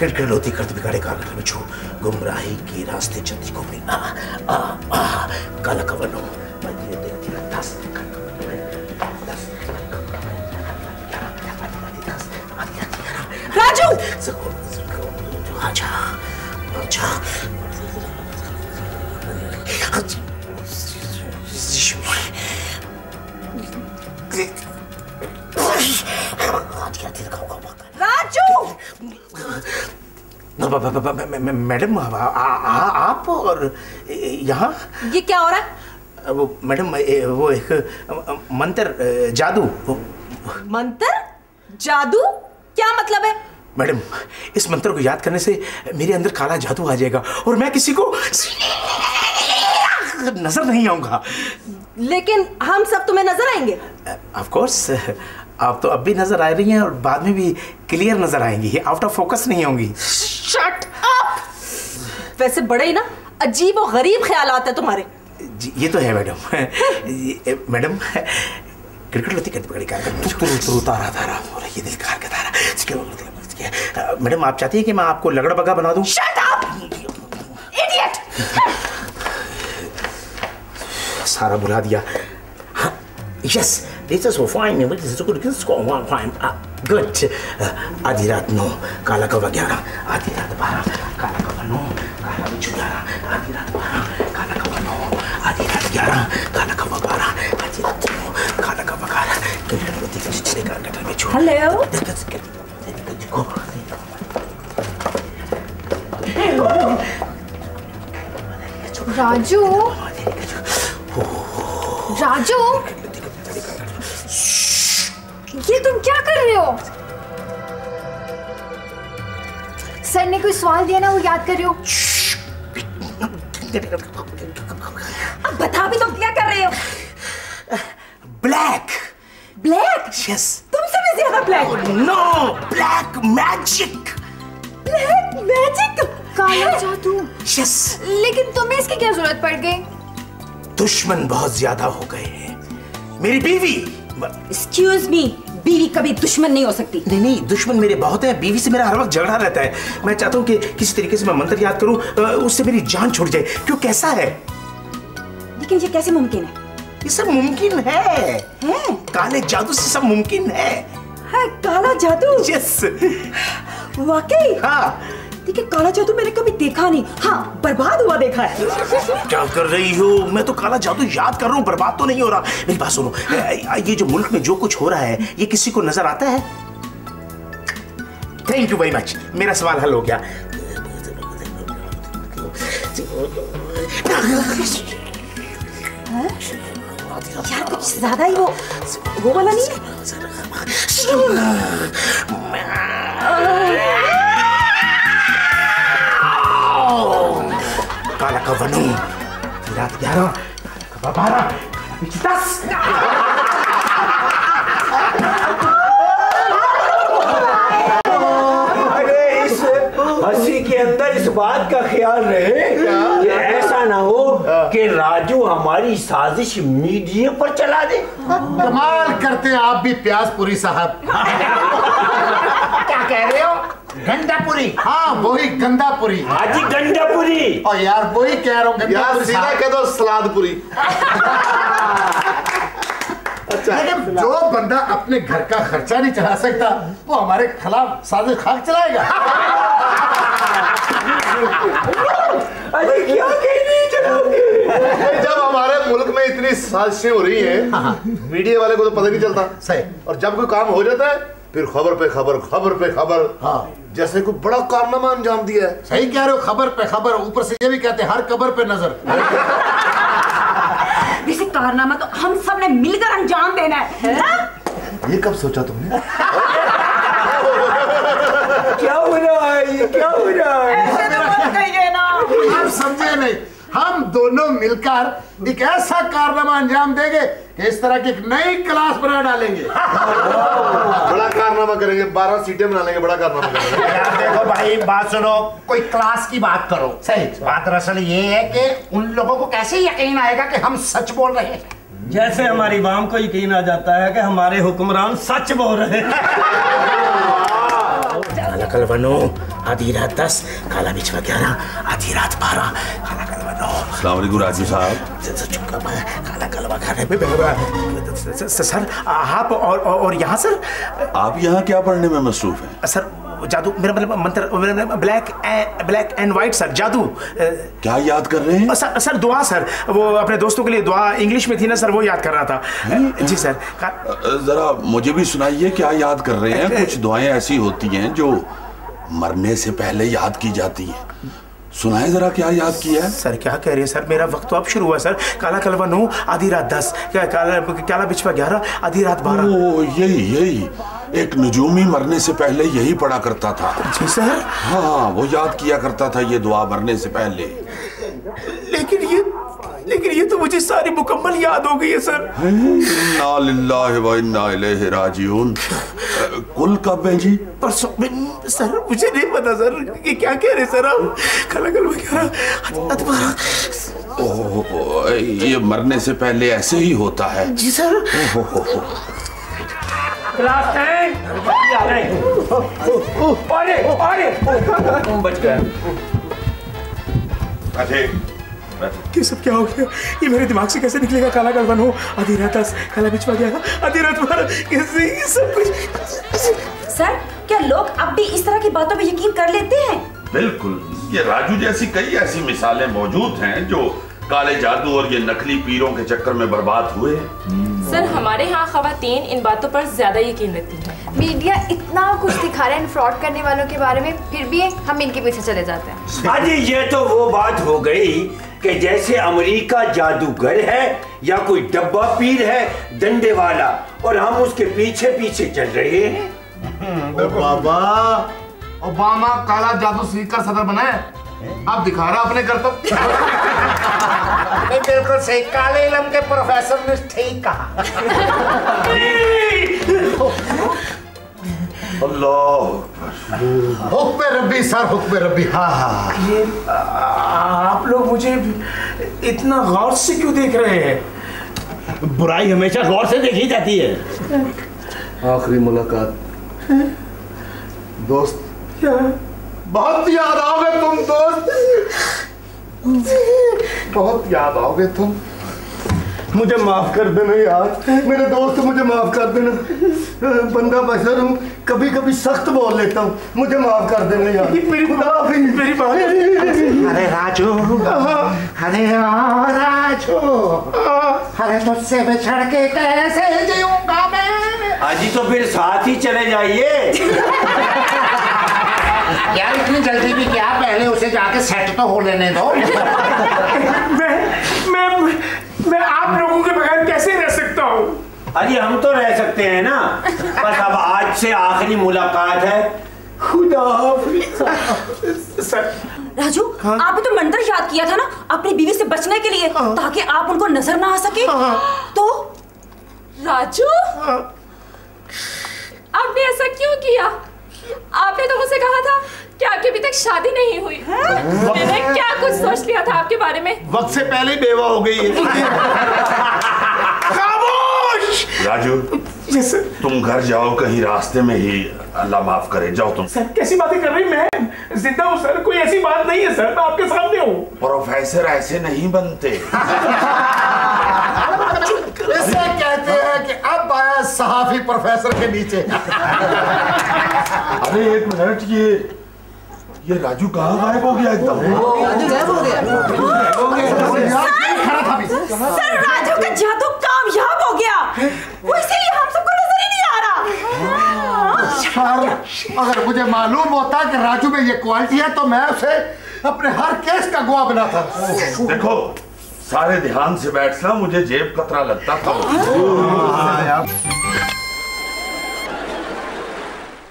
किरकिर लोती करते बिगाड़े कारगर में छू गुमराही के रास्ते चलती को भी काला कवन हो राजू अच्छा अच्छा राजू मैडम आप और यहाँ ये क्या हो रहा है? वो मैडम वो एक मंत्र जादू। मंत्र जादू क्या मतलब है? मैडम इस मंत्र को याद करने से मेरे अंदर काला जादू आ जाएगा और मैं किसी को नजर नहीं आऊंगा। लेकिन हम सब तुम्हें नजर आएंगे। ऑफ कोर्स आप तो अब भी नजर आ रही हैं और बाद में भी क्लियर नजर आएंगी, आउट ऑफ फोकस नहीं होंगी। Shut up. वैसे बड़े ही ना अजीब और गरीब ख्यालात है तुम्हारे। ये तो है मैडम। मैडम क्रिकेट लोती करती पकड़ी कार तारा तारा और ये दिल कार का तारा। मैडम आप चाहती हैं कि मैं आपको लगड़ बगा बना दूं? Shut up idiot. सारा बुला दिया। Yes this is so fine, this is good, this is fine good. आधी रात 9 काला कौवा 11, आधी रात 12 काला कौवा 9, काला बिच्छू 11, आधी रात 12 काला कौवा 9, आधी रात 11 काला कौवा 12, आधी रात 9 काला कौवा 11। क्रिकेट लोती करती चले कार का बिच्छू। हेलो राजू राजू ये तुम क्या कर रहे हो? सर ने कोई सवाल दिया ना वो याद कर रहे हो? अब बता भी तुम क्या कर रहे हो? Black black? यस तुमसे भी ज्यादा black. No black magic. Black magic काला जादू। यस लेकिन तुम्हें इसकी क्या जरूरत पड़ गई? दुश्मन बहुत ज्यादा हो गए हैं। मेरी बीवी। एक्सक्यूज मी, बीवी कभी दुश्मन नहीं हो सकती। नहीं दुश्मन मेरे बहुत है, बीवी से मेरा हर वक्त झगड़ा रहता है। मैं चाहता हूँ कि किसी तरीके से मैं मंत्र याद करूँ, उससे मेरी जान छूट जाए। क्यों कैसा है? लेकिन ये कैसे मुमकिन है? ये सब मुमकिन है? काले जादू से सब मुमकिन है। काला जादू? यस वाकई? हाँ देखिए काला जादू मैंने कभी देखा नहीं। हाँ बर्बाद हुआ देखा है। क्या कर रही हो? मैं तो काला जादू याद कर रहा हूँ, बर्बाद तो नहीं हो रहा। मेरी बात सुनो, ये जो मुल्क में जो कुछ हो रहा है ये किसी को नजर आता है? थैंक यू वेरी मच, मेरा सवाल हल हो गया। यार कुछ ज्यादा ही वो वाला नहीं है? काला कौवा 9, रात 11, काला कौवा 12, काला बिच्छू 10। अरे इस हंसी के अंदर इस बात का ख्याल रहे कि ऐसा ना हो कि राजू हमारी साजिश मीडिया पर चला दे। कमाल करते हैं आप भी प्याजपुरी साहब। क्या कह रहे हो? गंडापुरी? हाँ वही गंदापुरी। हाजी गंडापुरी। और यार वही कह रहा हूँ यार सीधा कह दो सलादपुरी। अच्छा लेकिन जो बंदा अपने घर का खर्चा नहीं चला सकता वो हमारे खिलाफ साजिश खाक चलाएगा। अरे क्या कहने चलाओगे? जब हमारे मुल्क में इतनी साजिशें हो रही हैं, मीडिया वाले को तो पता नहीं चलता। सही। और जब कोई काम हो जाता है फिर खबर पे खबर, खबर पे खबर। हाँ जैसे कोई बड़ा कारनामा अंजाम दिया है। सही कह रहे हो, खबर पे खबर। ऊपर से ये भी कहते हैं हर खबर पे नजर। वैसे कारनामा तो हम सब ने मिलकर अंजाम देना है ना? ये कब सोचा तुमने? क्या हो रहा है? ये क्या हो रहा है? ऐसे तो मत कहिए ना। आप समझे नहीं, हम दोनों मिलकर एक ऐसा कारनामा अंजाम देंगे कि इस तरह की एक नई क्लास बना डालेंगे। बड़ा कारनामा करेंगे, 12 सीटें बना लेंगे, बड़ा कारनामा करेंगे। यार देखो भाई बात सुनो, कोई क्लास की बात करो। सही बात दरअसल ये है कि उन लोगों को कैसे यकीन आएगा कि हम सच बोल रहे हैं, जैसे हमारी वाम को यकीन आ जाता है कि हमारे हुक्मरान सच बोल रहे हैं। काला कौवा 9, आधी रात 10, काला बिछवा 11, आधी रात 12, काला कलवा 9। अस्सलाम वालेकुम राजू साहब। चुप काला कलवा खाने पे सर आप और यहाँ सर? आप यहाँ क्या पढ़ने में मसरूफ हैं? सर जादू, मेरा मतलब मंत्र, ब्लैक एंड व्हाइट सर, जादू। क्या याद कर रहे हैं? सर दुआ सर, वो अपने दोस्तों के लिए दुआ इंग्लिश में थी ना सर, वो याद कर रहा था। जी सर। जरा मुझे भी सुनाइए, क्या याद कर रहे हैं? कुछ दुआएं ऐसी होती हैं जो मरने से पहले याद की जाती हैं। सुनाए जरा, क्या याद किया है? सर क्या कह रहे हैं सर, मेरा वक्त तो अब शुरू हुआ सर। काला कलवा 9, आधी रात 10, काला बिछवा 11, आधी रात 12। ओ यही एक नजूमी मरने से पहले यही पढ़ा करता था। जी सर। हाँ, वो याद किया करता था ये दुआ मरने से पहले। लेकिन ये तो मुझे सारी मुकम्मल याद हो गई है सर। इन्ना लिल्लाहि व इन्ना इलैहि राजिऊन। कुल कब है जी? परसों। सर मुझे नहीं पता सर, ये क्या कह रहे सर आप? काला कलवा 11, ओह, ये मरने से पहले ऐसे ही होता है। जी सर। क्लास 10 बच गया। ये सब क्या हो गया? ये मेरे दिमाग से कैसे निकलेगा? काला कलवा 9, आधी रात 10, काला बिछवा 11, आधी रात 12, कैसे ये सब कुछ? सर क्या लोग अब भी इस तरह की बातों पे यकीन कर लेते हैं? बिल्कुल, ये राजू जैसी कई ऐसी मिसालें मौजूद हैं जो काले जादू और ये नकली पीरों के चक्कर में बर्बाद हुए। सर हमारे यहाँ खवातीन इन बातों पर ज्यादा यकीन रखती हैं। मीडिया इतना कुछ दिखा रहा है इन फ्रॉड करने वालों के बारे में, फिर भी हम इनके पीछे चले जाते हैं। अजी ये तो वो बात हो गई कि जैसे अमेरिका जादूगर है या कोई डब्बा पीर है डंडे वाला, और हम उसके पीछे पीछे चल रहे हैं। बाबा, ओबामा काला जादू सीखकर सदर बना है, आप दिखा रहा अपने कर्तव्य। बिल्कुल सही, काले इल्म के प्रोफेसर ने ठीक कहा। अल्लाह हुक्म रब्बी सर, हुक्म रब्बी। हाँ। ये आप लोग मुझे इतना गौर से क्यों देख रहे हैं? बुराई हमेशा गौर से देखी जाती है। आखिरी मुलाकात दोस्त, क्या? बहुत याद आओगे तुम दोस्त, बहुत याद आओगे तुम। मुझे माफ कर देना यार, मेरे दोस्त मुझे माफ कर देना। बंदा बशर हूँ, कभी कभी सख्त बोल लेता हूँ, मुझे माफ कर देना यार। मेरी बात। अरे राजू, अरे राजू, अरे तुझसे बिछड़ के कैसे जीऊंगा मैं? अजी तो फिर साथ ही चले जाइए। यार इतनी जल्दी भी क्या, पहले उसे जाके सेट तो हो लेने दो। मैं आप लोगों के बगैर कैसे रह सकता हूँ? अरे हम तो रह सकते हैं ना, बस अब आज से आखिरी मुलाकात है। खुदा हाफिज़। सर राजू, आपने तो मंत्र याद किया था ना अपनी बीवी से बचने के लिए, ताकि आप उनको नजर ना आ सके। तो राजू आपने ऐसा क्यों किया? आपने तो मुझसे कहा था कि आपकी अभी तक शादी नहीं हुई। मैंने क्या कुछ सोच लिया था आपके बारे में। वक्त से पहले बेवा हो गई है। खामोश। Raju, yes sir. तुम घर जाओ, कहीं रास्ते में ही अल्लाह माफ करे, जाओ तुम। सर कैसी बातें कर रही? मैं जिंदा हूँ सर, कोई ऐसी बात नहीं है सर, मैं आपके सामने हूँ। प्रोफेसर ऐसे नहीं बनते। इसे कहते हैं कि अब आया सहाफी प्रोफेसर के नीचे। अरे एक मिनट, ये राजू कहाँ गायब हो गया एकदम? सर राजू का जादू कामयाब हो गया, वो इसीलिए हम सबको नजर ही नहीं आ रहा। सर अगर मुझे मालूम होता कि राजू में ये क्वालिटी है तो मैं उसे अपने हर केस का गवाह बनाता। देखो, सारे ध्यान से बैठना, मुझे जेब कतरा लगता था।